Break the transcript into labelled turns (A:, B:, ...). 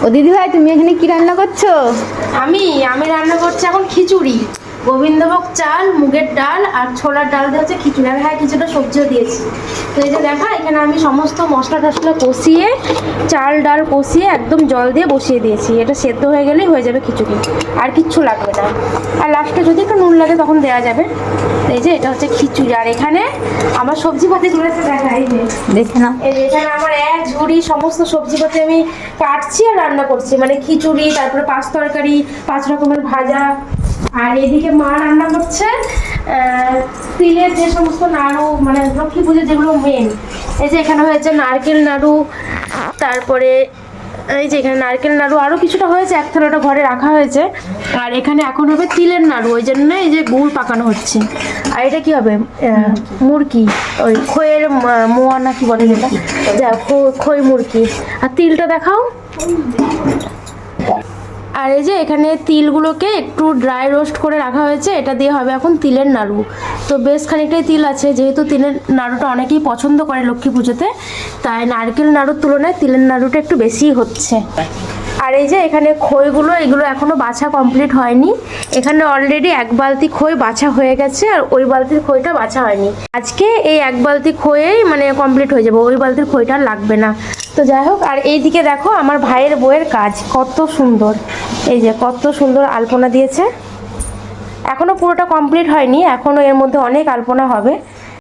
A: ও দিদি ভাই, তুমি এখানে কি রান্না করছো?
B: আমি রান্না করছি এখন খিচুড়ি। গোবিন্দভোগ চাল, মুগের ডাল আর ছোলার ডাল দিয়ে হচ্ছে খিচুড়ি। আর হ্যাঁ, কিছুটা সবজিও দিয়েছি। তো এই যে দেখা, এখানে আমি সমস্ত মশলা টশলা কষিয়ে, চাল ডাল কষিয়ে একদম জল দিয়ে বসিয়ে দিয়েছি। এটা সেদ্ধ হয়ে গেলেই হয়ে যাবে খিচুড়ি, আর কিচ্ছু লাগবে না। আর লাস্টে যদি একটু নুন লাগে তখন দেওয়া যাবে। এই যে এটা হচ্ছে খিচুড়ি। আর এখানে আমার সবজিপাতি তুলেছে, দেখা এই যে
A: দেখে নাও।
B: এই যে এখানে আমার এক ঝুড়ি সমস্ত সবজিপাতি আমি কাটছি আর রান্না করছি, মানে খিচুড়ি, তারপরে 5 তরকারি, 5 রকমের ভাজা। আর এদিকে মা রান্না করছে তিলের যে সমস্ত নাড়ু, মানে লক্ষ্মী পুজো যেগুলো মেন। এই যে এখানে হয়েছে নারকেল নাড়ু, তারপরে এই যে এখানে নারকেল নাড়ু আরও কিছুটা হয়েছে, এক থালাটা ঘরে রাখা হয়েছে। আর এখানে এখন হবে তিলের নাড়ু, ওই জন্য এই যে গুড় পাকানো হচ্ছে। আর এটা কি হবে? মুরকি, ওই খইয়ের মোয়া না কি বলে যেটা, যা খই মুরকি। আর তিলটা দেখাও। আর এই যে এখানে তিলগুলোকে একটু ড্রাই রোস্ট করে রাখা হয়েছে, এটা দিয়ে হবে এখন তিলের নাড়ু। তো বেশ খানিকটাই তিল আছে, যেহেতু তিলের নাড়ুটা অনেকেই পছন্দ করে লক্ষ্মী পুজোতে, তাই নারকেল নাড়ুর তুলনায় তিলের নাড়ুটা একটু বেশিই হচ্ছে। আর এই যে এখানে খইগুলো, এগুলো এখনও বাছা কমপ্লিট হয়নি। এখানে অলরেডি 1 বালতি খই বাছা হয়ে গেছে, আর ওই বালতির খইটা বাছা হয়নি। আজকে এই 1 বালতি খইয়েই মানে কমপ্লিট হয়ে যাবে, ওই বালতির খইটা আর লাগবে না। তো যাই হোক, আর এইদিকে দেখো আমার ভাইয়ের বউয়ের কাজ কত সুন্দর। এই যে কত সুন্দর আলপনা দিয়েছে। এখনও পুরোটা কমপ্লিট হয়নি, এখনও এর মধ্যে অনেক আলপনা হবে।